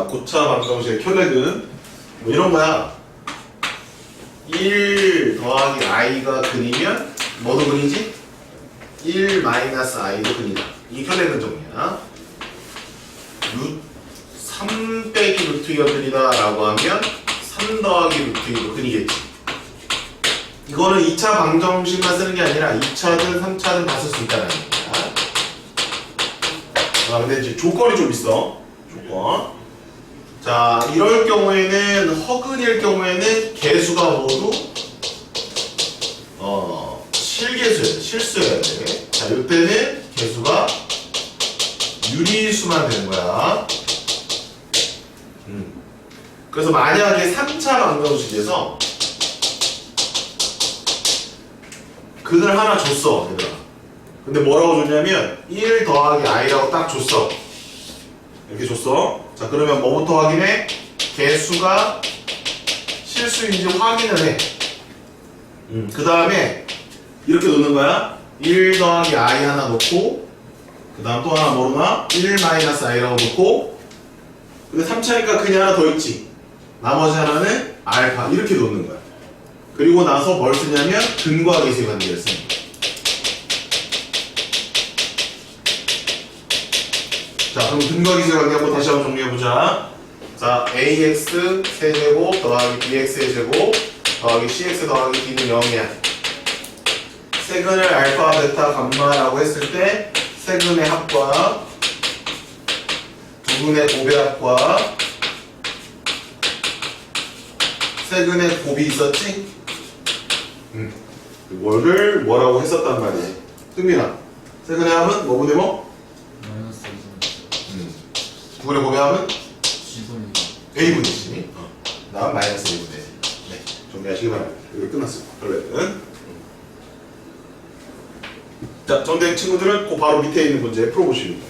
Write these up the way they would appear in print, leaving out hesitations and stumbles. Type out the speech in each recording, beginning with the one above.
고차 방정식의 혈액은 뭐 이런 거야. 1 더하기 i가 근이면 뭐도 근이지? 1 마이너스 i도 근이다. 이 혈액은 정리야. 3 빼기 루트 2가 근이다 라고 하면 3 더하기 루트 2도 근이겠지. 이거는 2차 방정식만 쓰는 게 아니라 2차든 3차든 다 쓸 수 있다는 거야. 아, 근데 이제 조건이 좀 있어. 조건. 자, 이럴 경우에는 허근일 경우에는 개수가 모두 실수여야 돼. 자, 이때는 개수가 유리수만 되는 거야. 그래서 만약에 3차 방정식에서 근을 하나 줬어, 얘들아. 근데 뭐라고 줬냐면 1 더하기 i라고 딱 줬어. 이렇게 줬어. 자, 그러면 뭐부터 확인해? 개수가 실수인지 확인을 해. 그 다음에 이렇게 놓는 거야. 1 더하기 i 하나 놓고, 그 다음 또 하나 모르나? 1 마이너스 i라고 놓고, 근데 3차니까 그냥 하나 더 있지. 나머지 하나는 알파. 이렇게 놓는 거야. 그리고 나서 뭘 쓰냐면 근과 계수의 관계를 씁니다. 자, 그럼 근과 계수의 관계 한번 다시 한번 정리해보자. 자, ax 세제곱 더하기 bx의 제곱 더하기 cx 더하기 d는 0이야. 세근을 알파, 베타, 감마라고 했을 때 세근의 합과 두근의 곱의 합과 세근의 곱이 있었지? 이거를 뭐라고 했었단 말이지? 승민아, 세근의 합은 뭐분의 뭐? 마이너스 9분의 곱의 합은? C분의 A분의 C. 다음 마이너스 A분의 C. 네, 정리하시기 바랍니다. 여기 끝났어요. 원래는. 자, 정리된 친구들은 그 바로 밑에 있는 문제 풀어보시면 돼요.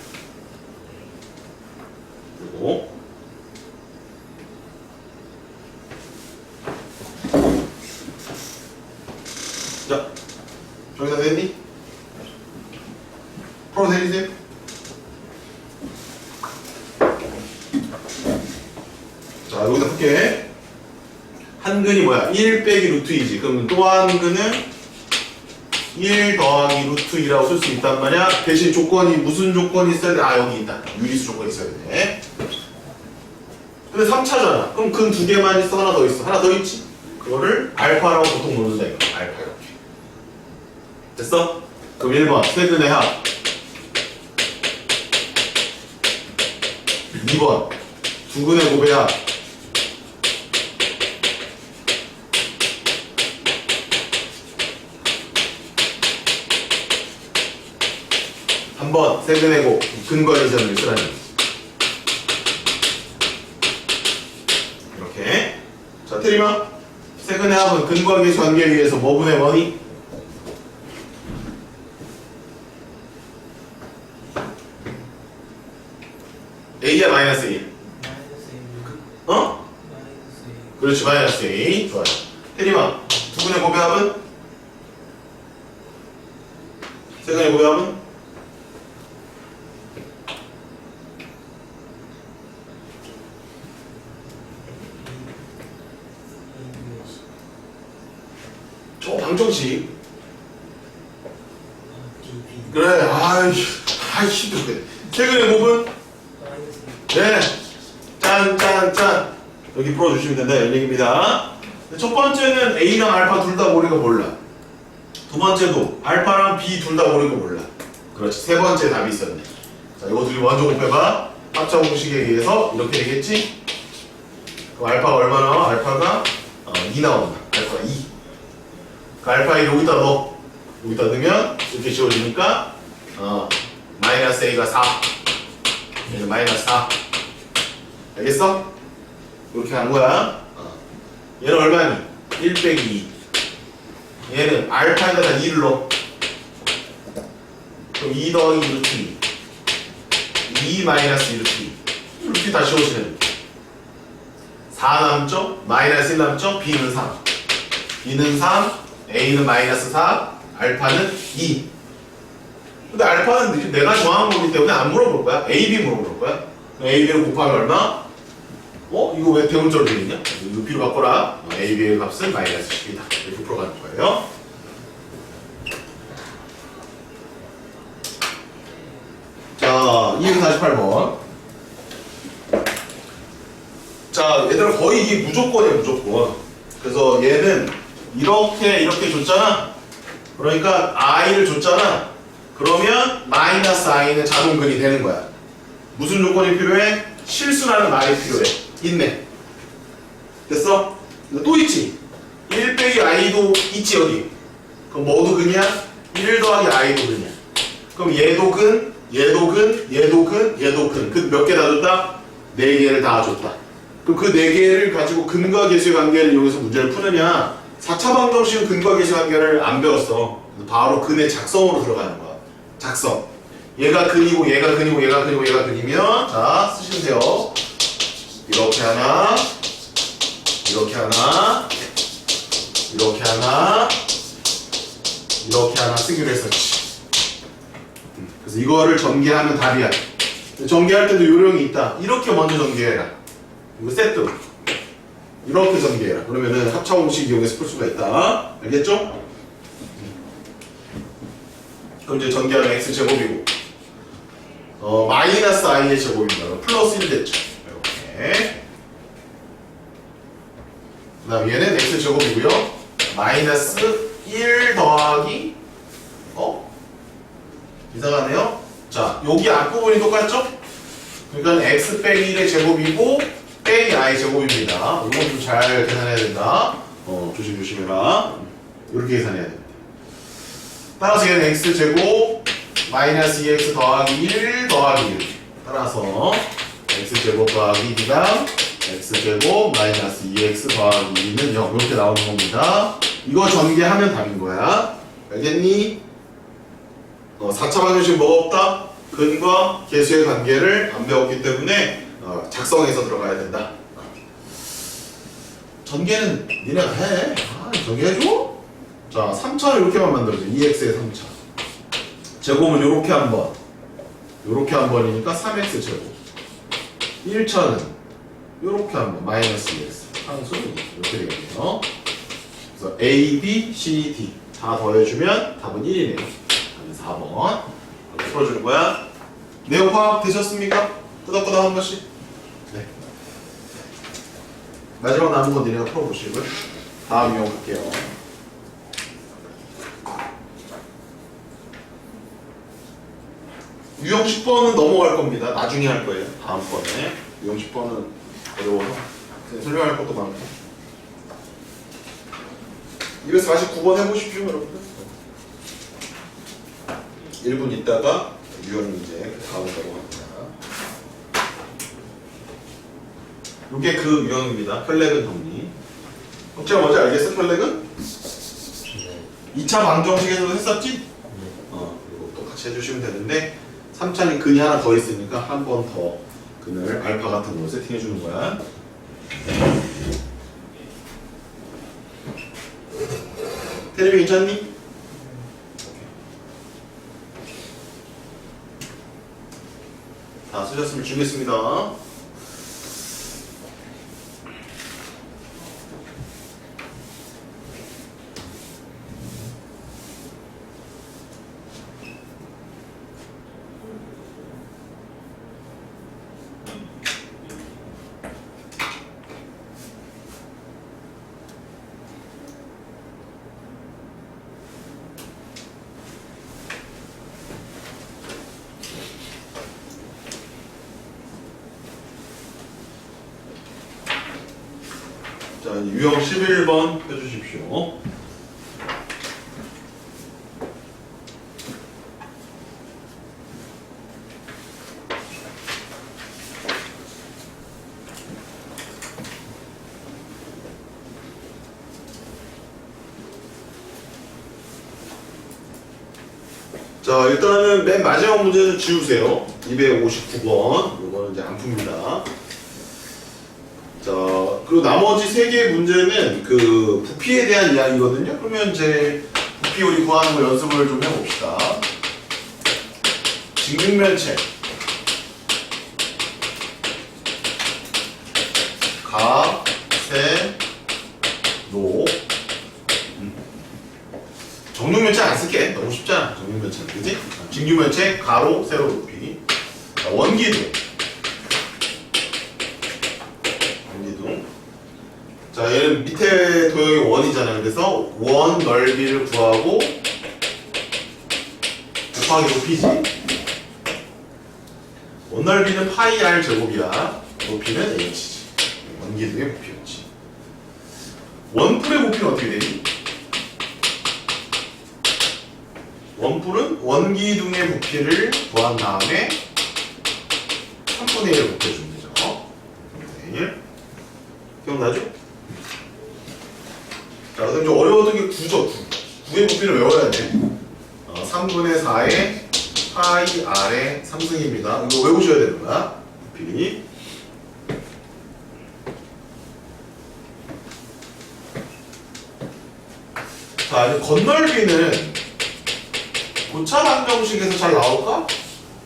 그리고 자, 정리 다 됐니? 풀어도 되니세요? 자, 여기다 풀게. 한 근이 뭐야? 1 빼기 루트 2지. 그러면 또 한 근은 1 더하기 루트 2라고 쓸 수 있단 말이야. 대신 조건이 무슨 조건이 있어야 돼? 아, 여기 있다. 유리수 조건이 있어야 돼. 근데 3차잖아. 그럼 근 두 개만 있어? 하나 더 있어? 하나 더 있지? 그거를 알파라고 보통 놓는다 이거. 알파 이렇게. 됐어? 그럼 1번 세근의 합. 2번 두근의 곱의 합. 3번 세근의 곱. 근과 계수를 쓰라는 거지. 이렇게. 자, 테리마. 세근의 합은 근과 계수 관계에 의해서 뭐분의 뭐니? A야 마이너스 A? 어? 그렇지, 마이너스 A. 좋아요. 테리마, 두분의 곱의 합은? 세근의 곱의 합은? 저 방정식. 그래, 아이씨, 세근의 곱은? 네, 짠. 여기 풀어주시면 된다. 이런 얘기입니다. 첫 번째는 A랑 알파 둘 다 모르고 몰라. 두 번째도 알파랑 B 둘 다 모르고 몰라. 그렇지, 세 번째 답이 있었네. 자, 이거 둘이 먼저 곱해봐. 합차 공식에 의해서 이렇게 되겠지? 그럼 알파가 얼마 나와? 알파가 2 나온다. 알파가 2. 그 알파 2를 여기다 넣어. 여기다 넣으면 이렇게 지워지니까 마이너스 A가 4. 얘는 마이너스 4. 알겠어? 이렇게 하는 거야. 얘는 얼마니? 1 빼기 2. 얘는 알파에다가 2를 넣어. 그럼 2 더하기 루트 2. 2 마이너스 루트 2. 루트 2 다시 오시면 4 남죠? 마이너스 1 남죠? B는 3. B는 3. A는 마이너스 4. 알파는 2. 근데 알파는 내가 정한 거기 때문에 안 물어볼 거야. A, B 물어볼 거야. A, B를 곱하면 얼마? 이거 왜 대문자로 되어 있냐? 이거 B로 바꿔라. A, B의 값은 마이너스 10이다. 이렇게 풀어가는 거예요. 자, 248번. 자, 얘들아 거의 이게 무조건이야, 무조건. 그래서 얘는 이렇게 줬잖아. 그러니까 i를 줬잖아. 그러면 마이너스 i는 자동근이 되는 거야. 무슨 조건이 필요해? 실수라는 말이 필요해. 있네. 됐어? 근데 또 있지? 1 빼기 i도 있지 여기. 그럼 뭐도 근이야? 1 더하기 i도 근이야. 그럼 얘도 근, 얘도 근, 얘도 근, 얘도 근. 그 몇 개 다 줬다? 4개를 다 줬다. 그럼 그 4개를 가지고 근과 계수의 관계를 이용해서 문제를 푸느냐? 4차 방정식은 근과 계수의 관계를 안 배웠어. 바로 근의 작성으로 들어가는 거야. 작성. 얘가 근이고 얘가 근이고 얘가 근이고 얘가 근이면 자 쓰시면 돼요. 이렇게 하나, 이렇게 하나, 이렇게 하나, 이렇게 하나 쓰기로 했었지. 그래서 이거를 전개하면 답이야. 전개할 때도 요령이 있다. 이렇게 먼저 전개해라. 이거 세트. 이렇게 전개해라. 그러면은 합차 공식 이용해서 풀 수가 있다. 알겠죠? 그럼 이제 전개하면 x 제곱이고 마이너스 i의 제곱입니다. 플러스 1 됐죠. 이렇게. 그 다음 얘는 x 제곱이고요. 마이너스 1 더하기 이상하네요. 자, 여기 앞부분이 똑같죠? 그러니까 x 빼기 1의 제곱이고 빼기 i 제곱입니다. 이건 좀 잘 계산해야 된다. 조심조심해라. 이렇게 계산해야 됩니다. 따라서 얘는 x 제곱 마이너스 2x 더하기 1 더하기 1. 따라서 x 제곱 더하기 2랑 x 제곱 마이너스 2x 더하기 2는 0 이렇게 나오는 겁니다. 이거 전개하면 답인 거야. 알겠니? 4차 방정식 뭐가 없다? 근과 계수의 관계를 안 배웠기 때문에 작성해서 들어가야 된다. 전개는 니네가 해. 전개해줘? 자, 3차를 이렇게만 만들어줘. 2x의 3차. 제곱은 요렇게 한 번. 요렇게 한 번이니까 3x 제곱. 1차는 요렇게 한 번. 마이너스 2x. 상수는 이렇게 되겠네요. 그래서 a, b, c, d 다 더해주면 답은 1이네요. 답은 4번. 이렇게 풀어주는 거야. 내용 파악 되셨습니까? 끄덕끄덕 한 번씩. 네. 마지막 남은 건 니네가 풀어보시고요. 다음 유형 갈게요. 유형 10번은 넘어갈 겁니다. 나중에 할 거예요. 다음번에. 유형 10번은 어려워서 설명할 것도 많고. 249번 해보십시오, 여러분들. 1분 있다가 유형 문제 다음으로 넘어갑니다. 이게 그 유형입니다. 혈렉은 정리. 제가 뭔지 알겠어? 혈렉은? 2차 방정식에서도 했었지? 그리고 또 같이 해주시면 되는데 3차는 근이 하나 더 있으니까 한 번 더 근을 알파 같은 걸로 세팅해 주는 거야. 테레비 괜찮니? 다 쓰셨으면 주겠습니다. 자, 유형 11번 해주십시오. 자, 일단은 맨 마지막 문제는 지우세요. 259번. 이거는 이제 안 풉니다. 자, 그리고 나머지 3개의 문제는 그 부피에 대한 이야기거든요. 그러면 이제 부피 우리 구하는 거 연습을 좀 해봅시다. 직육면체 가, 세, 노. 정육면체 안 쓸게. 너무 쉽잖아. 정육면체는. 그지? 직육면체, 가로, 세로, 높이. 자, 원기둥. 원기둥. 자, 얘는 밑에 도형이 원이잖아요. 그래서 원 넓이를 구하고 곱하기 높이지. 원 넓이는 파이 r 제곱이야. 높이는 h지. 원기둥의 부피였지. 원뿔의 부피는 어떻게 되니? 원뿔은 원기둥의 부피를 구한 다음에 3분의 1을 곱해주면 되죠. 3분의 1. 기억나죠? 자, 그다음 좀 어려웠던 게 9죠. 9의 부피를 외워야 돼. 3분의 4의 파이 r의 3승입니다. 이거 외우셔야 되는 거야. 부피. 자, 이제 건널비는 고차 방정식에서 잘 나올까?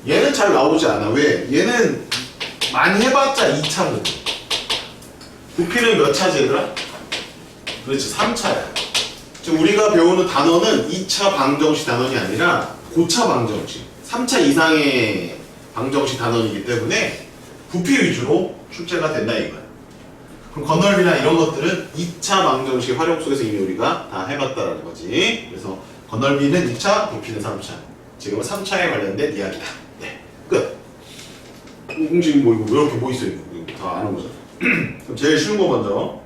얘는 잘 나오지 않아. 왜? 얘는 많이 해봤자 2차거든. 부피는 몇 차지 얘들아? 그렇지, 3차야. 지금 우리가 배우는 단어는 2차 방정식 단원이 아니라 고차 방정식, 3차 이상의 방정식 단원이기 때문에 부피 위주로 출제가 된다 이거야. 그럼 건널비나 이런 것들은 2차 방정식 활용 속에서 이미 우리가 다 해봤다라는 거지. 그래서 건널비는 2차, 부피는 3차. 지금은 3차에 관련된 이야기다. 네, 끝. 공식 뭐 이거 이렇게 뭐 있어 이거 다 아는 거잖아. 그럼 제일 쉬운 거 먼저.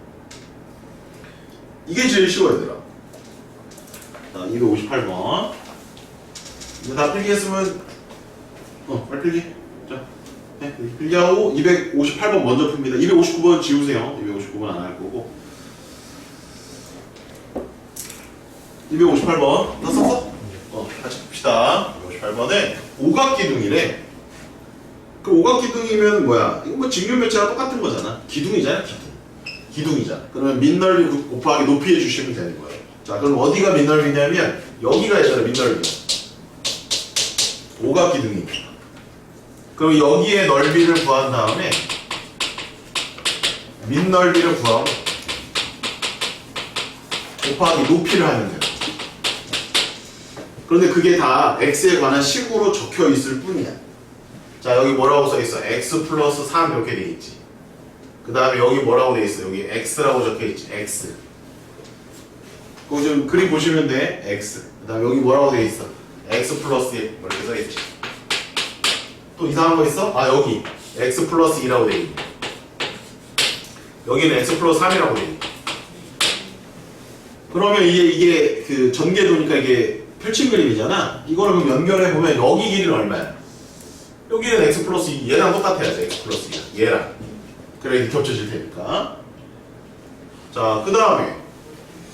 이게 제일 쉬워 얘들아. 자, 258번. 이거 다 필기했으면 빨리 필기. 자, 네, 필기하고 258번 먼저 풉니다. 259번 지우세요. 259번 안 할 거고. 258번 다 썼어? 같이 봅시다. 258번에 오각기둥이래. 그 오각기둥이면 뭐야? 이거 뭐 직류면체랑 똑같은 거잖아. 기둥이잖아, 기둥이잖아. 그러면 민넓이 곱하기 높이 해주시면 되는 거예요. 자, 그럼 어디가 민넓이냐면 여기가 있잖아, 민넓이. 오각기둥이. 그럼 여기에 넓이를 구한 다음에 민넓이를 구하고 곱하기 높이를 하면 돼요. 그런데 그게 다 x에 관한 식으로 적혀 있을 뿐이야. 자, 여기 뭐라고 써 있어? x 플러스 3 이렇게 돼 있지. 그 다음에 여기 뭐라고 돼 있어? 여기 x라고 적혀 있지. x. 그거 좀 그림 보시면 돼. x. 그 다음에 여기 뭐라고 돼 있어? x 플러스 1 이렇게 써 있지. 또 이상한 거 있어? 아, 여기 x 플러스 2라고 돼 있네. 여기는 x 플러스 3이라고 돼 있네. 그러면 이게 그 전개도니까 이게 펼친 그림이잖아. 이거를 그럼 연결해 보면 여기 길이는 얼마야? 여기는 x 플러스 2, 얘랑 똑같아야지. x 플러스 2야. 얘랑. 그래, 이렇게 겹쳐질 테니까. 자, 그 다음에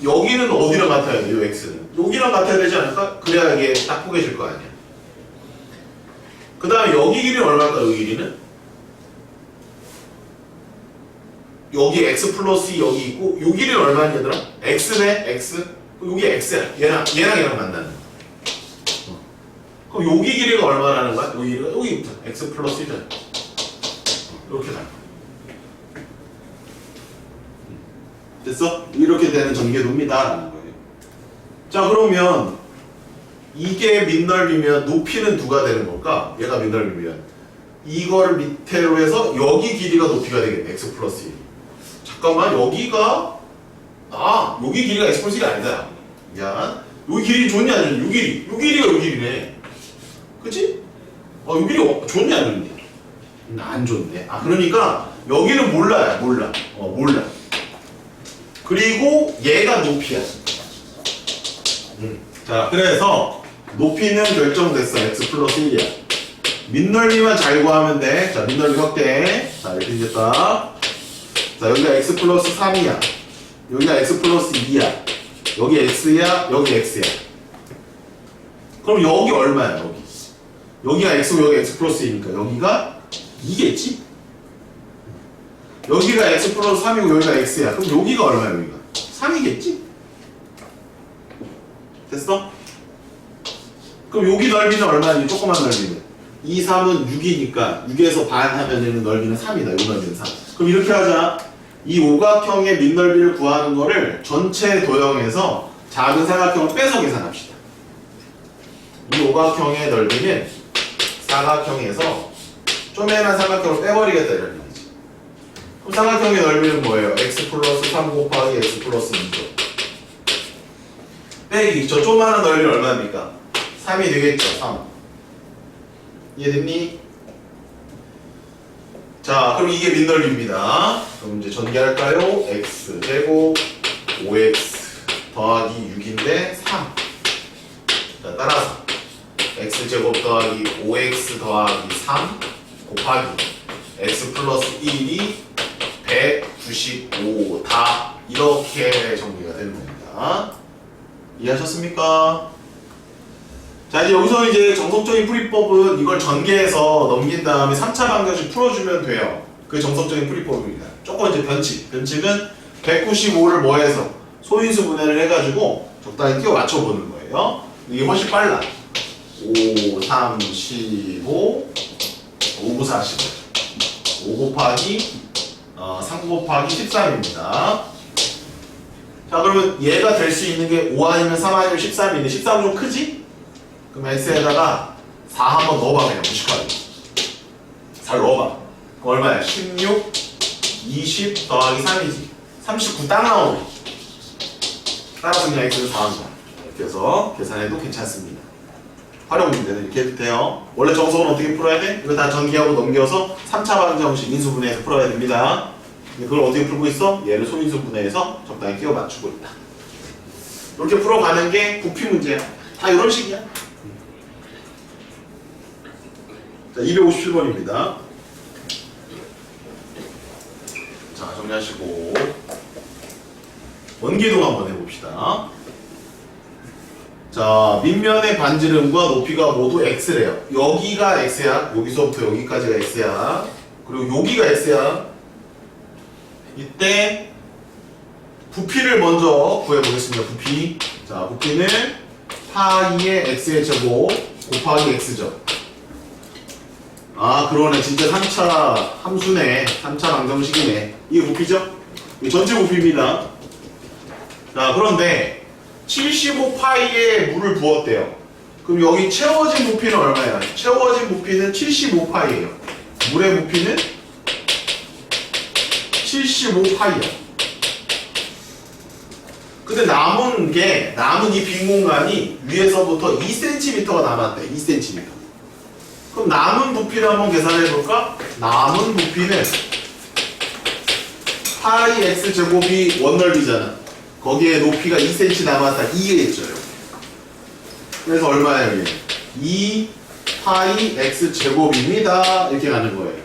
여기는 어디랑 같아야 돼? 이 x는 여기랑 같아야 되지 않을까? 그래야 이게 딱 포개질 거 아니야. 그 다음에 여기 길이는 얼마일까? 여기 길이는 여기 x 플러스 2 여기 있고 요 길이는 얼마냐 얘들아? x네? x? 여기 x야. 얘랑 만나는 거. 그럼 여기 길이가 얼마라는 거야? 여기 길이가 여기부터 x 플러스 1이잖아. 이렇게 가. 됐어? 이렇게 되는 전개도입니다 라는 거예요. 자, 그러면 이게 민넓이면 높이는 누가 되는 걸까? 얘가 민넓이면 이거를 밑으로 해서 여기 길이가 높이가 되겠네. x 플러스 1. 잠깐만, 여기가 여기 길이가 x 플러스 1이 아니다. 미안. 여기 길이 좋냐 안 좋냐? 요 길이가 요 길이네. 그치? 요 길이 좋냐 안 좋냐? 안 좋네. 그러니까 여기는 몰라. 몰라. 그리고 얘가 높이야. 자, 그래서 높이는 결정됐어. x 플러스 1이야. 민넓이만 잘 구하면 돼. 자, 민넓이 확대. 자, 이렇게 생겼다. 자, 여기가 x 플러스 3이야. 여기가 x 플러스 2야. 여기 x야, 여기 x야. 그럼 여기 얼마야, 여기가 x고 여기 x 플러스 2니까 여기가 2겠지? 여기가 x 플러스 3이고 여기가 x야. 그럼 여기가 얼마야, 여기가? 3이겠지? 됐어? 그럼 여기 넓이는 얼마니? 조그만 넓이는 2, 3은 6이니까 6에서 반 하면 되는 넓이는 3이다. 요 넓이는 3. 그럼 이렇게 하자. 이 오각형의 밑넓이를 구하는 거를 전체 도형에서 작은 삼각형을 빼서 계산합시다. 이 오각형의 넓이는 사각형에서 쪼매난 삼각형을 빼버리겠다 이런 얘기지. 그럼 삼각형의 넓이는 뭐예요? x 플러스 3 곱하기 x 플러스 2죠. 빼기 저 조그마한 넓이는 얼마입니까? 3이 되겠죠. 3. 이해됐니? 자, 그럼 이게 밑넓이입니다. 그럼 이제 전개할까요? x 제곱 5x 더하기 6인데 3. 자, 따라서 x 제곱 더하기 5x 더하기 3 곱하기 x 플러스 1이 195 다 이렇게 정리가 되는 겁니다. 이해하셨습니까? 자, 이제 여기서 이제 정석적인 풀이법은 이걸 전개해서 넘긴 다음에 3차 방정식 풀어주면 돼요. 그게 정석적인 풀이법입니다. 조금 이제 변칙은 195를 뭐 해서 소인수 분해를 해가지고 적당히 끼워 맞춰보는 거예요. 이게 훨씬 빨라. 5, 3, 15, 5, 9, 45. 5 곱하기 3 곱하기 13입니다. 자, 그러면 얘가 될 수 있는 게 5 아니면 3 아니면 13인데 13은 좀 크지? 그럼 x에다가 4 한번 넣어봐. 그냥 무식하게 4 넣어봐. 그럼 얼마야? 16, 20 더하기 3이지 39 딱 나오네. 따라서 그냥 x는 4 한다. 이렇게 해서 계산해도 괜찮습니다. 활용 문제는 이렇게 해도 돼요. 원래 정석은 어떻게 풀어야 돼? 이거 다 전개하고 넘겨서 3차 방정식 인수분해해서 풀어야 됩니다. 근데 그걸 어떻게 풀고 있어? 얘를 소인수분해해서 적당히 끼워 맞추고 있다. 이렇게 풀어가는 게 부피 문제야. 다 이런 식이야. 자, 257번입니다. 자, 정리하시고 원기동 한번 해봅시다. 자, 밑면의 반지름과 높이가 모두 x래요. 여기가 x야. 여기서부터 여기까지가 x야. 그리고 여기가 x야. 이때 부피를 먼저 구해보겠습니다. 부피. 자, 부피는 파이의 x의 제곱 곱하기 x죠. 아, 그러네. 진짜 3차 함수네. 3차 방정식이네. 이게 부피죠? 이게 전체 부피입니다. 자, 그런데 75파이에 물을 부었대요. 그럼 여기 채워진 부피는 얼마야? 채워진 부피는 75파이예요. 물의 부피는 75파이야. 근데 남은 이 빈 공간이 위에서부터 2cm가 남았대. 2cm. 그럼 남은 부피를 한번 계산해 볼까? 남은 부피는 파이 x 제곱이 원넓이잖아. 거기에 높이가 2cm 남았다. 이게겠죠. 그래서 얼마예요? 여기? 2 파이 x 제곱입니다. 이렇게 가는 거예요.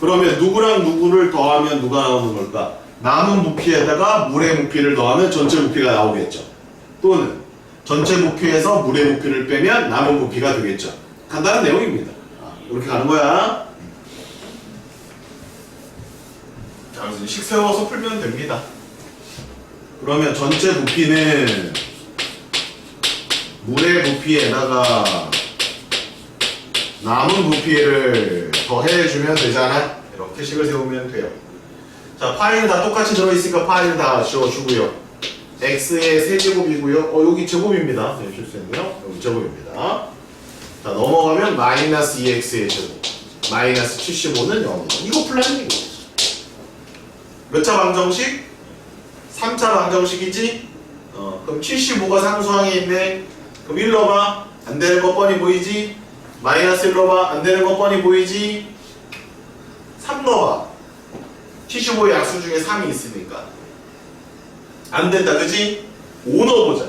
그러면 누구랑 누구를 더하면 누가 나오는 걸까? 남은 부피에다가 물의 부피를 더하면 전체 부피가 나오겠죠. 또는 전체 부피에서 물의 부피를 빼면 남은 부피가 되겠죠. 간단한 내용입니다. 이렇게 가는 거야. 자, 그래서 식 세워서 풀면 됩니다. 그러면 전체 부피는 물의 부피에다가 남은 부피를 더해주면 되잖아. 이렇게 식을 세우면 돼요. 자, 파이는 다 똑같이 들어있으니까 파이는 다 지워주고요. x의 세제곱이고요. 여기 제곱입니다. 네, 실수했네요. 여기 제곱입니다. 자, 넘어가면 마이너스 2x의 제곱. 마이너스 75는 0이다. 이거 풀라는 얘기죠. 몇 차 방정식? 3차 방정식이지? 그럼 75가 상수항에 있네. 그럼 1 넣어봐. 안 되는 거 뻔히 보이지? 마이너스 1 넣어봐. 안 되는 거 뻔히 보이지? 3 넣어봐. 75의 약수 중에 3이 있으니까. 안 된다, 그지? 5 넣어보자.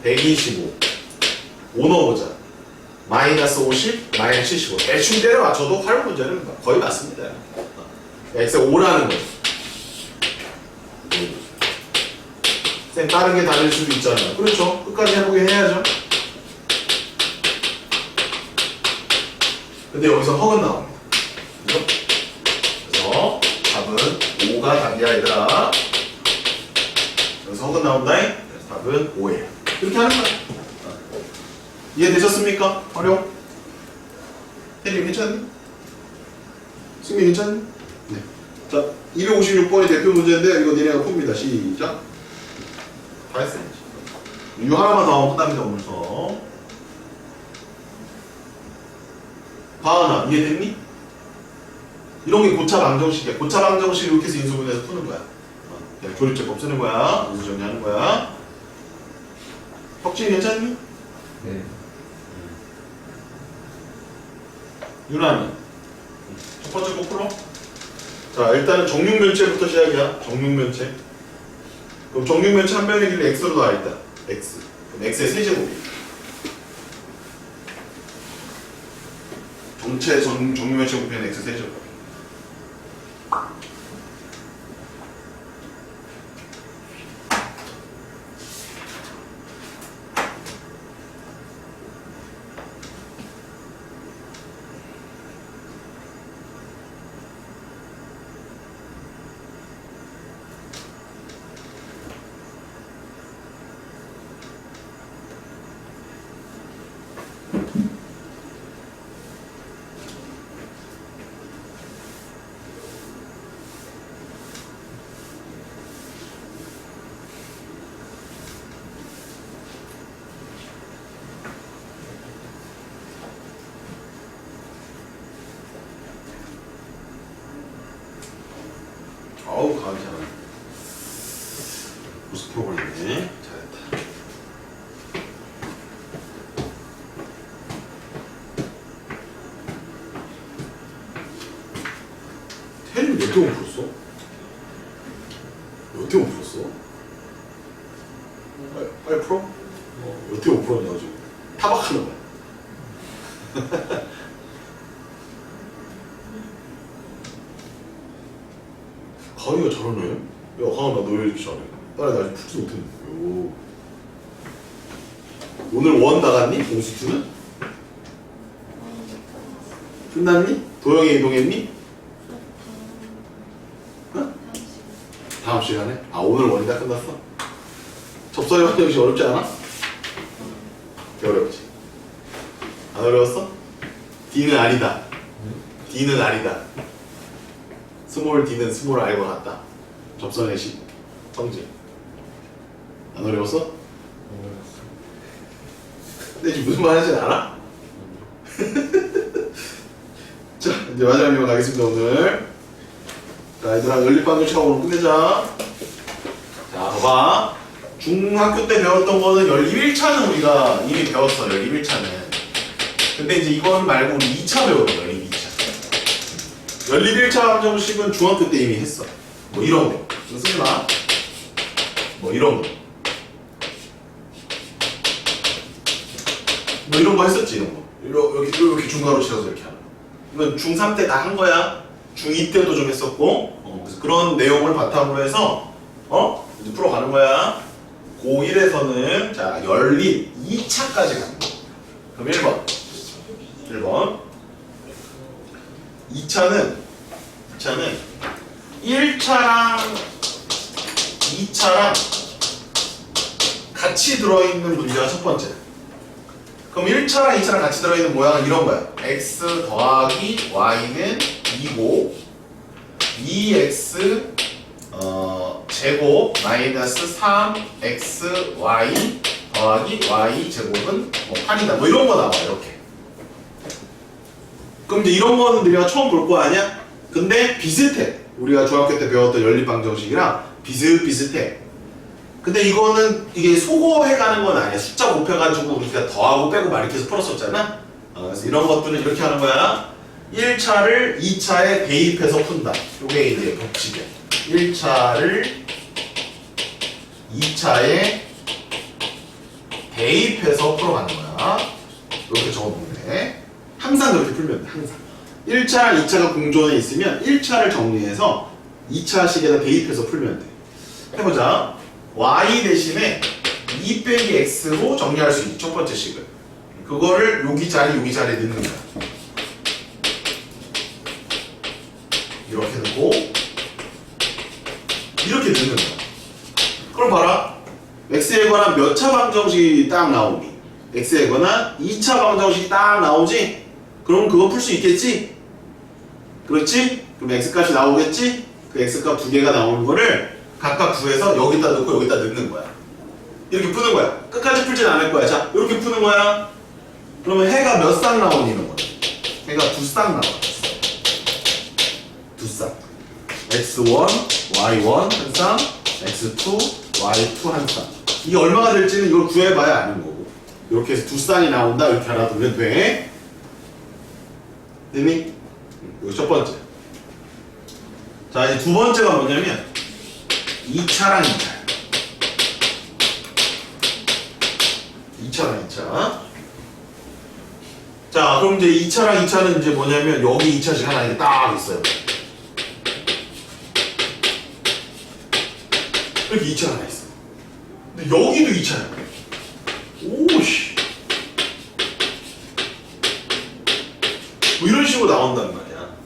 125. 5 넣어보자. 마이너스 50, 마이너스 75. 대충 때려 맞춰도 활용 문제는 거의 맞습니다. x 5라는 거지. 쌤, 다른 게 다를 수도 있잖아요. 그렇죠. 끝까지 해보긴 해야죠. 근데 여기서 허근 나옵니다. 그죠? 그래서 답은 5가 답이야, 얘들아. 여기서 허근 나온다. 그래서 답은 5예요. 이렇게 하는 거야. 이해되셨습니까? 활용? 혜리 괜찮니? 승민 괜찮니? 네. 자, 256번이 대표 문제인데 이거 니네가 풉니다. 시작. 다 했어요. 이 하나만 더 하면 끝납니다. 오늘 수업. 바하나 이해됐니? 이런 게 고차 방정식이야. 고차 방정식 이렇게 해서 인수분해해서 푸는 거야. 조립제법 쓰는 거야. 인수 정리하는 거야. 혁진이 괜찮니? 네. 유난히 첫 번째 거 풀어. 자, 일단은 정육면체부터 시작이야. 정육면체. 그럼 정육면체 한 변의 길이 x로 나와 있다. x. 그럼 x의 세제곱이. 전체 정육면체 곱하면 x 세제곱. 아우 가기 잘하네. 벌써 풀어버리네. 잘했다. 태림이 몇 개만 풀었어? 몇 개만 풀었어? 빨리 풀어? 몇 개만 풀었냐 지금? 타박하는 거야. 가은이가 잘하네. 야, 가은아, 너 왜 이렇게 잘해? 딸이 나 아직 풀지도 못했는데. 오. 오늘 원 나갔니? 공수투는? 끝났니? 도영이 이동했니? 어? 다음 시간에? 아, 오늘 원이 다 끝났어? 접선의 방정식 어렵지 않아? 어렵지. 안 어려웠어? D는 아니다. D는 아니다. 스몰 D는 스몰 R과 같다. 접선의 식, 성질. 안 어려웠어? 근데 지금 무슨 말 하는지 알아? 자, 이제 마지막 내용 가겠습니다, 오늘. 자, 얘들아, 연립방정식하고 끝내자. 자, 봐봐. 중학교 때 배웠던 거는 연립 1차는 우리가 이미 배웠어, 연립 1차는. 근데 이제 이건 말고 우리 2차 배웠어, 연립 2차. 연립 1차 방정식은 중학교 때 이미 했어. 뭐 이런 거. 이거 쓰지 마. 뭐 이런 거. 뭐 이런 거 했었지, 이런 거. 이렇게 중괄호 치어서 이렇게 하는 거. 이건 중3 때 다 한 거야. 중2 때도 좀 했었고. 그래서 그런 내용을 바탕으로 해서, 이제 풀어가는 거야. 고1에서는, 자, 연립 2차까지 가는 거. 그럼 1번. 2차는 1차랑 2차랑 같이 들어있는 문제가 첫 번째. 그럼 1차랑 2차랑 같이 들어있는 모양은 이런 거야. x 더하기 y는 2고 2x 제곱 마이너스 3xy 더하기 y 제곱은 뭐 8이다. 뭐 이런 거 나와 이렇게. 그럼 이제 이런 거는 우리가 처음 볼 거 아니야? 근데 비슷해. 우리가 중학교 때 배웠던 연립방정식이랑 비슷비슷해. 근데 이거는 이게 소거해가는 건 아니야. 숫자 곱해가지고 우리가 더하고 빼고 막 이렇게 해서 풀었었잖아. 그래서 이런 것들은 이렇게 하는 거야. 1차를 2차에 대입해서 푼다. 이게 이제 법칙이야. 1차를 2차에 대입해서 풀어가는 거야. 이렇게 적어보면 돼. 항상 그렇게 풀면 돼. 항상. 1차, 2차가 공존에 있으면 1차를 정리해서 2차식에다 대입해서 풀면 돼. 해보자. y 대신에 2 빼기 x로 정리할 수 있지. 첫 번째 식을. 그거를 여기 자리에 넣는 거야. 이렇게 넣고 이렇게 넣는 거야. 그럼 봐라. x에 관한 몇 차 방정식이 딱 나오니? x에 관한 2차 방정식이 딱 나오지? 그럼 그거 풀 수 있겠지? 그렇지? 그럼 x값이 나오겠지? 그 x값 두 개가 나오는 거를 각각 구해서 여기다 넣고 여기다 넣는 거야. 이렇게 푸는 거야. 끝까지 풀진 않을 거야. 자, 이렇게 푸는 거야. 그러면 해가 몇 쌍 나오니 이런 거야. 해가 두 쌍 나와. 두 쌍. x1, y1 한 쌍, x2, y2 한 쌍. 이게 얼마가 될지는 이걸 구해봐야 아는 거고. 이렇게 해서 두 쌍이 나온다. 이렇게 알아두면 돼. 됐니? 이거 첫 번째. 자, 이제 두 번째가 뭐냐면 2차랑 2차. 2차랑 2차. 자, 그럼 이제 2차랑 2차는 이제 뭐냐면 여기 2차씩 하나 이렇게 딱 있어요. 이렇게 2차 하나 있어. 근데 여기도 2차야. 오씨. 뭐 이런 식으로 나온단 말이야.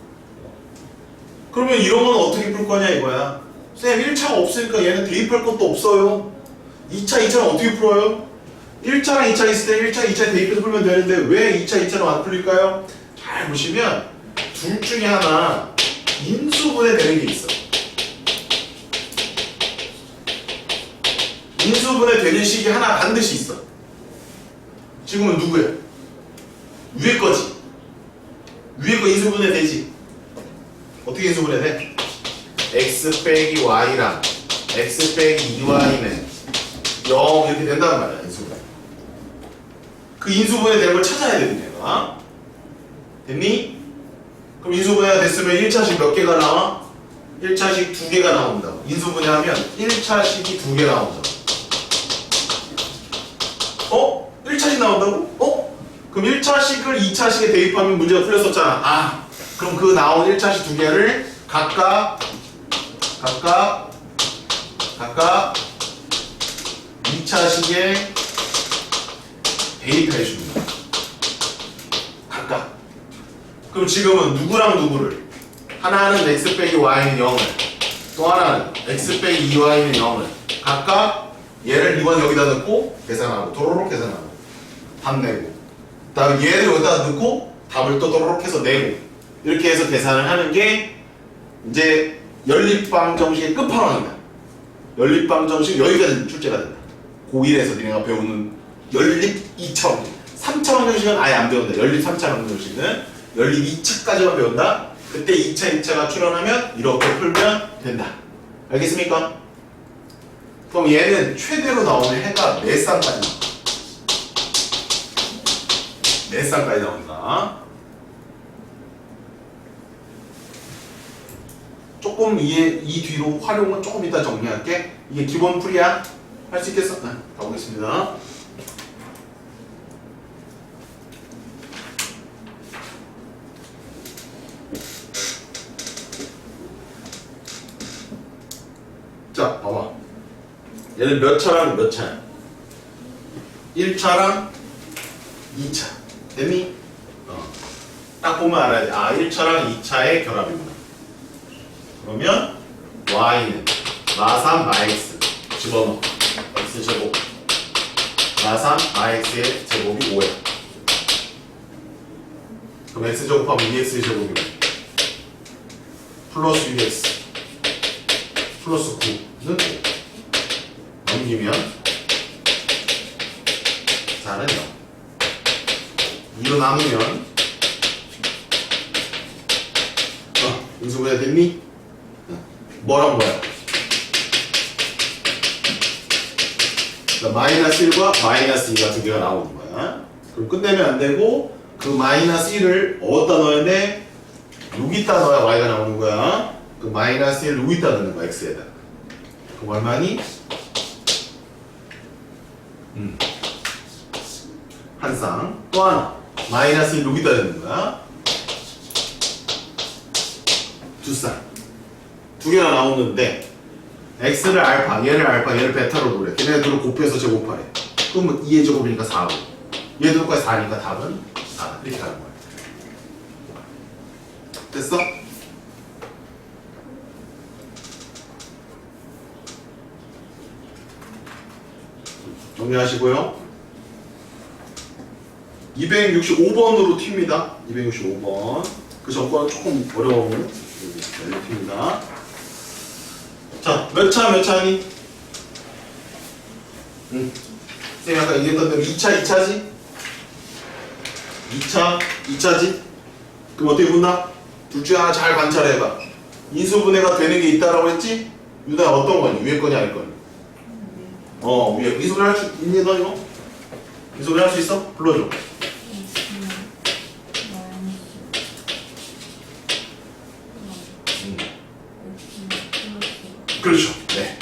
그러면 이런 건 어떻게 풀 거냐 이거야. 쌤 1차가 없으니까 얘는 대입할 것도 없어요. 2차, 2차는 어떻게 풀어요? 1차랑 2차 있을 때 1차, 2차 대입해서 풀면 되는데 왜 2차, 2차는 안 풀릴까요? 잘 보시면 둘 중에 하나 인수분해 되는 게 있어. 인수분해 되는 식이 하나 반드시 있어. 지금은 누구야? 위에 거지. 위에 거 인수분해 되지. 어떻게 인수분해 돼? x 빼기 y랑 x 빼기 2y는 0 이렇게 된단 말이야. 인수분해. 그 인수분해 되는 걸 찾아야 되는 거야. 됐니? 그럼 인수분해가 됐으면 1차식 몇 개가 나와? 1차식 2개가 나온다고. 인수분해하면 1차식이 2개 나온다고. 1차식 나온다고? 그럼 1차식을 2차식에 대입하면 문제가 풀렸었잖아. 아, 그럼 그 나온 1차식 2개를 각각 2차식에 대입해 주는 거야. 각각. 그럼 지금은 누구랑 누구를? 하나는 x 빼기 y는 0을, 또 하나는 x 빼기 2y는 0을 각각 얘를 이번 여기다 넣고 계산하고 도로록 계산하고 답 내고, 다음 얘를 여기다 넣고 답을 또 도로록 해서 내고, 이렇게 해서 계산을 하는 게 이제 연립방 정식의 끝판왕이다. 연립방 정식 여기까지 출제가 된다. 고1에서 니네가 배우는 연립 2차원, 3차원 정식은 아예 안 배운다. 연립 3차원 정식은 연립 2차까지만 배운다. 그때 2차, 2차가 출현하면 이렇게 풀면 된다. 알겠습니까? 그럼 얘는 최대로 나오는 해가 몇 쌍까지 나온다? 몇 쌍까지 나온다? 조금 이 뒤로 활용은 조금 이따 정리할게. 이게 기본 풀이야. 할 수 있겠어? 네, 가보겠습니다. 자, 봐봐. 얘는 몇 차랑 몇 차야? 1차랑 2차. 됐니? 딱 보면 알아야 돼. 아, 1차랑 2차의 결합이구나. 그러면 y는 마3 마x 집어넣어. x제곱 마3 max의 제곱이 5야. 그럼 x제곱하면 2x제곱이고 플러스 6x 플러스 9는 5. 넘기면 4는 0. 2로 남으면 인수분해 됐니? 뭐랑 뭐야? 마이너스 1과 마이너스 2가 두 개가 나오는 거야. 그럼 끝내면 안 되고 그 마이너스 1을 어디다 넣어야 돼? 여기다 넣어야 y가 나오는 거야. 그 마이너스 1을 여기다 넣는 거야, x에다. 그럼 얼마니? 한 쌍. 또 하나. 마이너스 1 여기다 넣는 거야. 두 쌍. 두 개가 나오는데 x를 알파, 얘를 알파, 얘를 베타로 놓으래. 걔네들을 곱해서 제곱하래. 그러면 2의 제곱이니까 4고 얘들까지 4니까 답은 4. 이렇게 가는 거야. 됐어? 정리하시고요. 265번으로 튑니다. 265번. 그 전과는 조금 어려운 튑니다. 자, 몇 차니? 쌤이 아까 얘기했던 대로 2차지? 2차지? 그럼 어떻게 본다? 둘 중에 하나 잘 관찰해봐. 인수분해가 되는 게 있다라고 했지? 유다야 어떤 거니? 위에 거니 아래 거니? 위에. 인수분해 할 수 있니 너 이거? 인수분해 할 수 있어? 불러줘. 그렇죠. 네.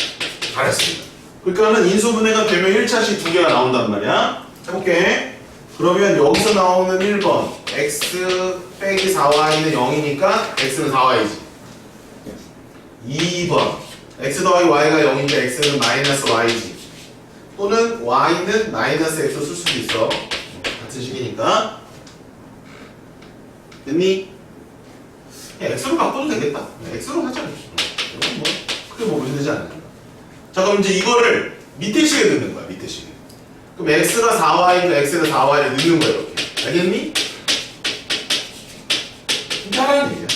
잘했습니다. 그러니까는 인수분해가 되면 1차식 두 개가 나온단 말이야. 해볼게. 그러면 여기서 나오는 1번 x 빼기 4y는 0이니까 x는 4y지. 2번 x 더하기 y가 0인데 x는 마이너스 y지. 또는 y는 마이너스 x 쓸 수도 있어. 같은 식이니까. 됐니? x로 바꿔도 되겠다. x로 하자. 이건 뭐 크게 뭐 문제되지 않는다. 자, 그럼 이제 이거를 밑에 식에 넣는 거야. 밑에 식에. 그럼 x가 4y니까 x는 4y를 넣는 거야. 이렇게. 알겠니? 이렇게 하라는 얘기야.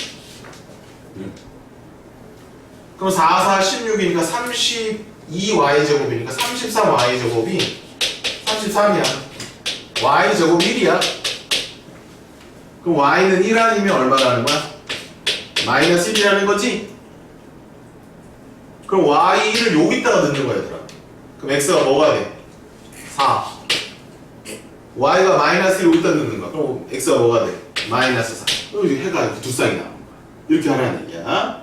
그럼 4, 4, 16이니까 32y제곱이니까 33y제곱이 33이야. y제곱 1이야. 그럼 y는 1 아니면 얼마라는 거야? 마이너스 1이라는 거지? 그럼 y를 여기다가 넣는 거야, 얘들아. 그럼 x가 뭐가 돼? 4. y가 마이너스 1 여기다 넣는 거야. 그럼 x가 뭐가 돼? 마이너스 4. 여기 해가 이렇게 두 쌍이 나오는 거야. 이렇게 하라는 얘기야.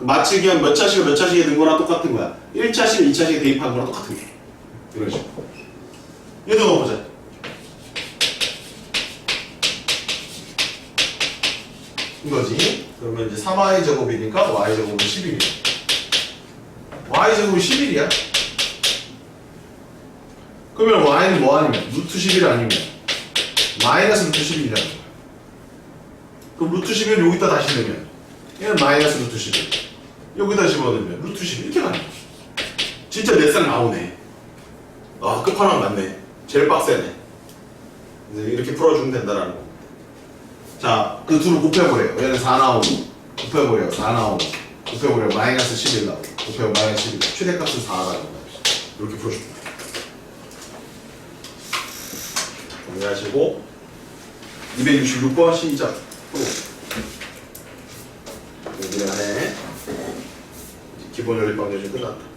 마치 그냥 몇 차식을 몇 차식에 넣은 거랑 똑같은 거야. 1차식, 2차식에 대입한 거랑 똑같은 거야. 이런 식으로. 얘도 넣어보자. 이거지. 그러면 이제 3y제곱이니까 y제곱은 11이야. y제곱이 11이야. 그러면 y는 뭐 아니면? 루트 11 아니면? 마이너스 루트 11이라는 거야. 그럼 루트 11을 여기다 다시 넣으면 얘는 마이너스 루트 11. 여기다 집어넣으면 루트 11 이렇게 가는 거야. 진짜 몇 쌍 나오네. 아, 끝판왕 맞네. 제일 빡세네. 이제 이렇게 풀어주면 된다라는 거. 자, 그 둘을 곱해보래요. 얘는 4 나오고, 곱해보래요. 4 나오고, 곱해보래요. 마이너스 11 나오고, 곱해보래요. 마이너스 11. 최대값은 4가 나온다. 이렇게 풀어줍니다. 정리하시고, 266번 시작. 여기 안에 기본 연립 방정식 끝났다.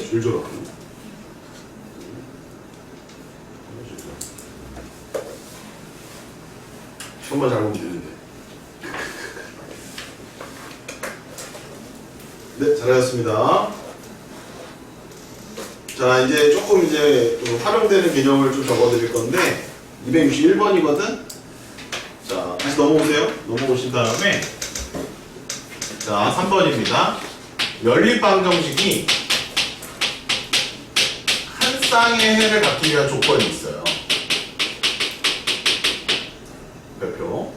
제일 잘하네. 시험만 잘 보면 되는데. 네, 잘하셨습니다. 자, 이제 조금 이제 활용되는 개념을 좀 적어드릴 건데 261번이거든. 자, 다시 넘어오세요. 넘어오신 다음에 자, 3번입니다. 연립방정식이 한 쌍의 해를 갖기 위한 조건이 있어요. 별표.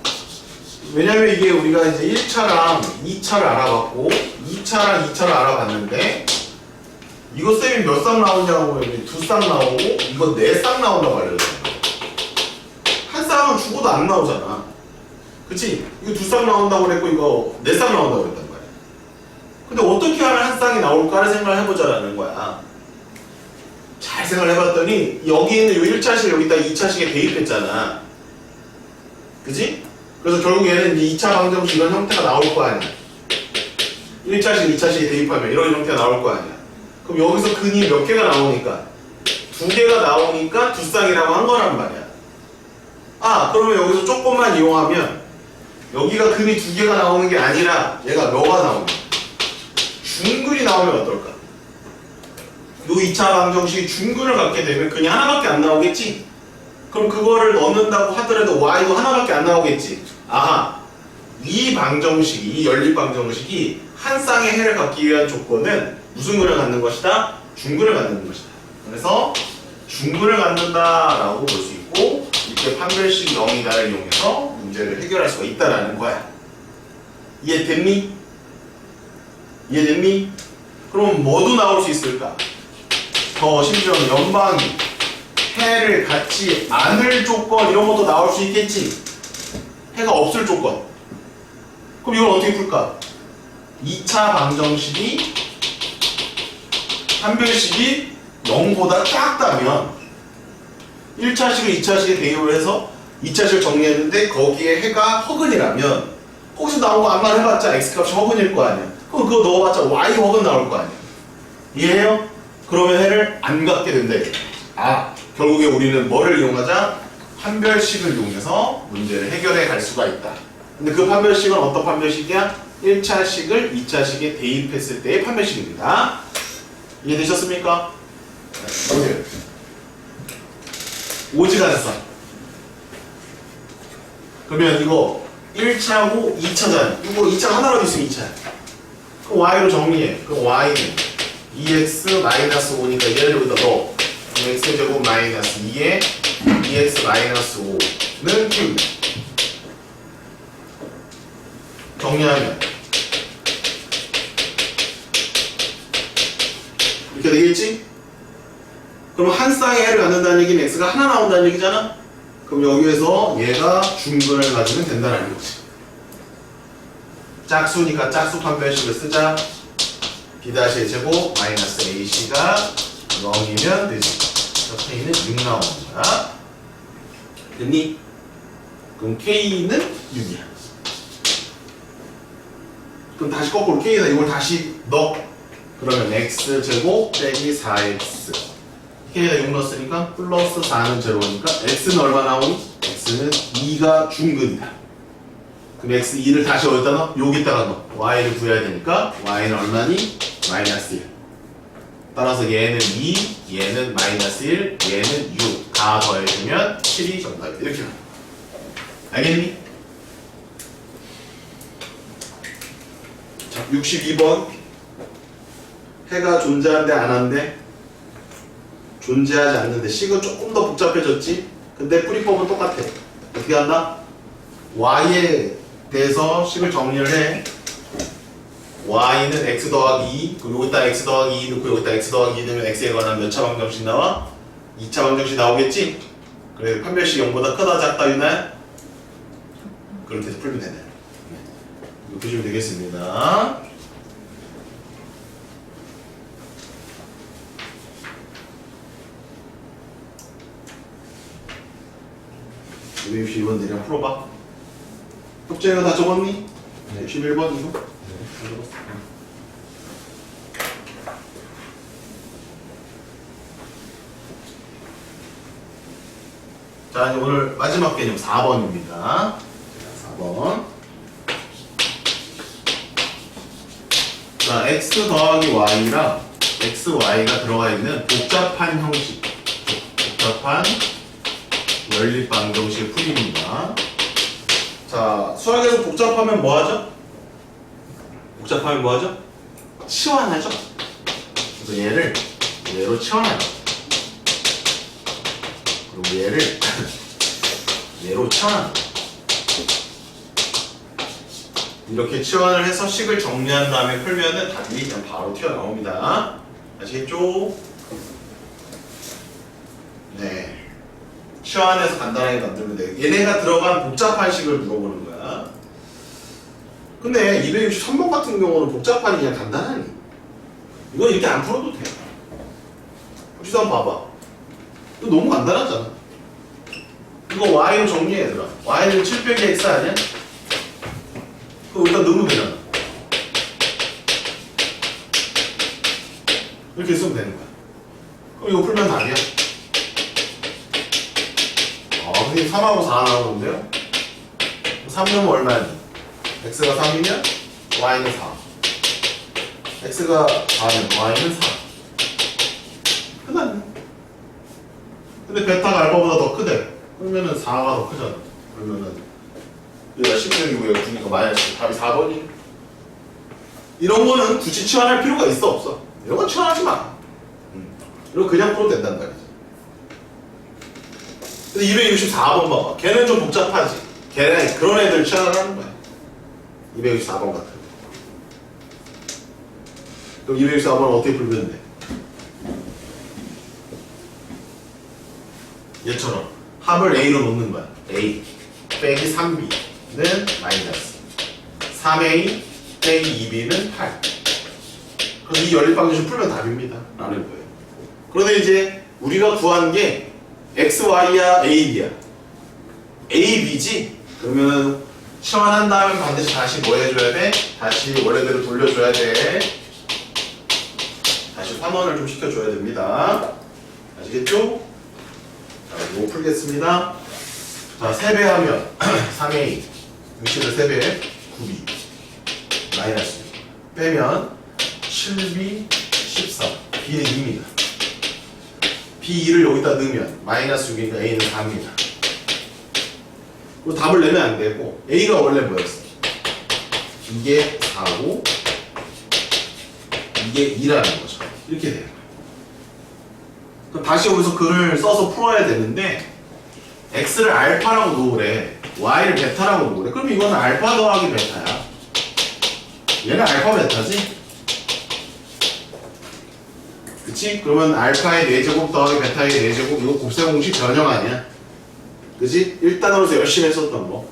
왜냐면 이게 우리가 이제 1차랑 2차를 알아봤고 2차랑 2차를 알아봤는데 이거 쌤이 몇 쌍 나오냐고 이제 2쌍 나오고 이거 4쌍 나온다고 알려줬어요. 한 쌍은 죽어도 안 나오잖아. 그치? 이거 2쌍 나온다고 그랬고 이거 4쌍 나온다고 그랬단 말이야. 근데 어떻게 하면 한 쌍이 나올까를 생각을 해보자라는 거야. 잘 생각을 해봤더니 여기 있는 이 1차식 여기다 2차식에 대입했잖아. 그치? 그래서 결국 얘는 이 2차 방정식 이런 형태가 나올 거 아니야. 1차식, 2차식에 대입하면 이런 형태가 나올 거 아니야. 그럼 여기서 근이 몇 개가 나오니까 2개가 나오니까 2쌍이라고 한 거란 말이야. 아, 그러면 여기서 조금만 이용하면 여기가 근이 2개가 나오는 게 아니라 얘가 뭐가 나오냐? 중근이 나오면 어떨까? 요 2차 방정식이 중근을 갖게 되면 근이 하나밖에 안 나오겠지? 그럼 그거를 넣는다고 하더라도 y도 하나밖에 안 나오겠지? 아하, 이 방정식이, 이 연립 방정식이 한 쌍의 해를 갖기 위한 조건은 무슨 근을 갖는 것이다? 중근을 갖는 것이다. 그래서 중근을 갖는다라고 볼 수 있고 이렇게 판별식 0이다를 이용해서 문제를 해결할 수가 있다라는 거야. 이해됐니? 이해됐니? 그럼 뭐도 나올 수 있을까? 더 심지어는 연방이 해를 갖지 않을 조건 이런 것도 나올 수 있겠지? 해가 없을 조건. 그럼 이걸 어떻게 풀까? 2차 방정식이 판별식이 0보다 작다면 1차식을 2차식에 대입을 해서 2차식을 정리했는데 거기에 해가 허근이라면 거기서 나온 거 암만 해봤자 x값이 허근일 거 아니야. 그럼 그거 넣어봤자 y 허근 나올 거 아니야. 이해해요? 그러면 해를 안 갖게 된다. 아, 결국에 우리는 뭐를 이용하자? 판별식을 이용해서 문제를 해결해 갈 수가 있다. 근데 그 판별식은 어떤 판별식이야? 1차식을 2차식에 대입했을 때의 판별식입니다. 이해되셨습니까? 보세요. 오지간선. 그러면 이거 1차고 2차잖아. 이거 2차 하나로 있으면 2차야. 그럼 y로 정리해. 그럼 y는 2x-5니까 얘를 여기다 넣어. x제곱 마이너스 2에 2x 마이너스 5는 q. 정리하면 이렇게 되겠지? 그럼 한 쌍의 해를 갖는다는 얘기는 x가 하나 나온다는 얘기잖아? 그럼 여기에서 얘가 중근을 가지면 된다는 거지. 짝수니까 짝수 판별식을 쓰자. b-의 제곱 마이너스 ac가 0이면 되지. 옆에 있는 6 나오는 거야. 됐니? 그럼 k는 6이야. 그럼 다시 거꾸로 k에다 이걸 다시 넣어. 그러면 x제곱 빼기 4x k에다 6 넣었으니까 플러스 4는 제로니까 x는 얼마 나오니? x는 2가 중근이다. 그럼 x 2를 다시 어디다 넣어? 여기다가 넣어. y를 구해야 되니까 y는 얼마니? 마이너스 1. 따라서 얘는 2, 얘는 마이너스 1, 얘는 6. 다 더해주면 7이 정답이다. 이렇게 나와. 알겠니? 자, 62번. 해가 존재한대 안 한대? 존재하지 않는데 식은 조금 더 복잡해졌지? 근데 풀이법은 똑같아. 어떻게 한다? y에 대해서 식을 정리를 해. y는 x 더하기 2, 그리고 여기다 x 더하기 2 넣고 여기다 x 더하기 2 넣으면 x에 관한 몇 차 방정식 나와? 2차 방정식 나오겠지? 그래 판별식 0보다 크다 작다 유나야? 그렇게 해서 풀면 되네. 이거 보시면 되겠습니다. 우리 62번 내려 풀어봐. 혁재가 다 적었니? 네. 11번 이거? 자, 이제 오늘 마지막 개념 4번입니다. 4번. 자, x 더하기 y랑 xy가 들어가 있는 복잡한 형식. 복잡한 연립 방정식의 풀이입니다. 자, 수학에서 복잡하면 뭐 하죠? 복잡하면 뭐 하죠? 치환하죠? 그래서 얘를 얘로 치환하죠. 그리고 얘를 얘로 치환하죠. 이렇게 치환을 해서 식을 정리한 다음에 풀면은 답이 그냥 바로 튀어나옵니다. 아시겠죠? 네. 치환해서 간단하게 만들면 돼요. 얘네가 들어간 복잡한 식을 물어보는 거야. 근데 263번 같은 경우는 복잡하니 그냥 간단하니. 이건 이렇게 안 풀어도 돼. 혹시 한번 봐봐. 이거 너무 간단하잖아. 이거 y로 정리해 얘들아. y는 7 빼기 x 아니야? 그거 일단 넣으면 되잖아. 이렇게 쓰면 되는 거야. 그럼 이거 풀면 답이야. 선생님 3하고 4 나오는데요? 3 넣으면 얼마니? x가 3이면 y는 4. x가 4면 y는 4. 끝났네. 근데 베타가 알파보다 더 크대. 그러면은 4가 더 크잖아. 그러면은 얘가 16이고 얘가 9니까 마이너스. 답이 4번이. 이런 거는 굳이 치환할 필요가 있어 없어? 이런 건 치환하지 마. 이거 그냥 풀어도 된단 말이지. 근데 264번 봐봐. 걔는 좀 복잡하지. 걔는 그런 애들 치환을 하는 거야. 264번 같은 거. 그럼 264번은 어떻게 풀면 돼? 얘처럼 합을 A로 놓는 거야. A 빼기 3B는 마이너스 3A 빼기 2B는 8. 그래서 이 연립방정식 풀면 답입니다. 라는 거예요. 그런데 이제 우리가 구한 게 XY야 AB야. AB지? 그러면은 치환한 다음에 반드시 다시 뭐 해줘야 돼? 다시 원래대로 돌려줘야 돼. 다시 환원을 좀 시켜줘야 됩니다. 아시겠죠? 자, 이거 풀겠습니다. 자, 3배하면 3A 60을 3배 9B 마이너스 빼면 7B 13 B는 2입니다. B2를 여기다 넣으면 마이너스 6이니까 A는 4입니다. 그리고 답을 내면 안 되고 A가 원래 뭐였어? 이게 4고 이게 2라는 거죠. 이렇게 돼요. 그럼 다시 여기서 글을 써서 풀어야 되는데 X를 알파라고 놓으래. Y를 베타라고 놓으래. 그럼 이거는 알파 더하기 베타야. 얘는 알파 베타지? 그치? 그러면 알파의 4제곱 더하기 베타의 4제곱 이거 곱셈 공식 전형 아니야? 그치? 1단으로서 열심히 했었던 거.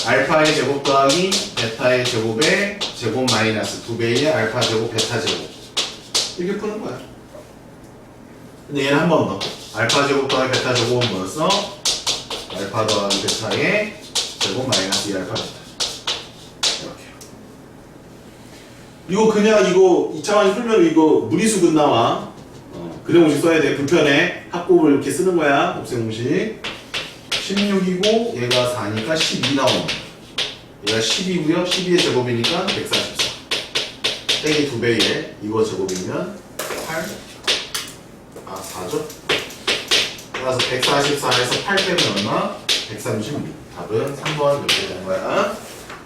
알파의 제곱 더하기 베타의 제곱의 제곱 마이너스 2배의 알파 제곱 베타 제곱 이렇게 푸는 거야. 근데 얘는 한 번 더. 알파 제곱 더하기 베타 제곱은 뭐였어? 알파 더하기 베타의 제곱 마이너스 2알파 베타. 이렇게. 이거 그냥 이거 2차원이 풀면 이거 무리수 근 나와. 그래 공식 써야 돼. 불편해. 합곱을 이렇게 쓰는 거야. 곱셈 공식. 16이고 얘가 4니까 12 나오는 거야. 얘가 10이고요. 12의 제곱이니까 144. 빼기 2배에 이거 제곱이면 8. 4죠? 따라서 144에서 8 빼면 얼마? 136. 답은 3번 이렇게 되는 거야.